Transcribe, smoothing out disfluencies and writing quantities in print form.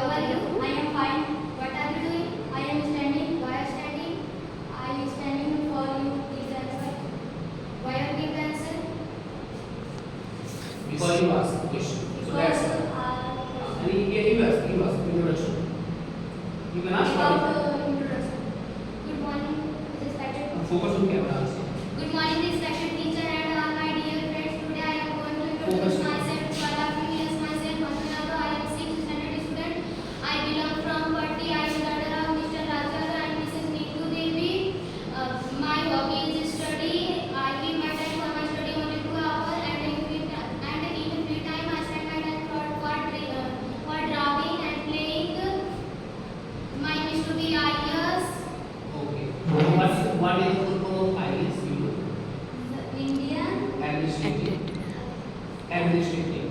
How are you? I am fine. What are you doing? I am standing. Why are standing? I am standing for you. Please answer. Why you give the answer? Because you asked the question. So that's Because and you ask introduction. You can ask about what introduction. Good morning, respected. focus on camera answer. Good morning, respected teacher and all my dear friends. Today I am going to Focus. introduce myself to all of you. Yes, myself, Manjunata. I am 6th standard student. I belong from Patti. I am daughter of Mr. Rajat and Mrs. Neetu Devi. My hobby is study. I give my time for my study only 2 hours and in free time I spend my time for drawing and playing. Mine is to be IAS, Okay. What is the full form of IAS? You Indian. administrative. Administrative.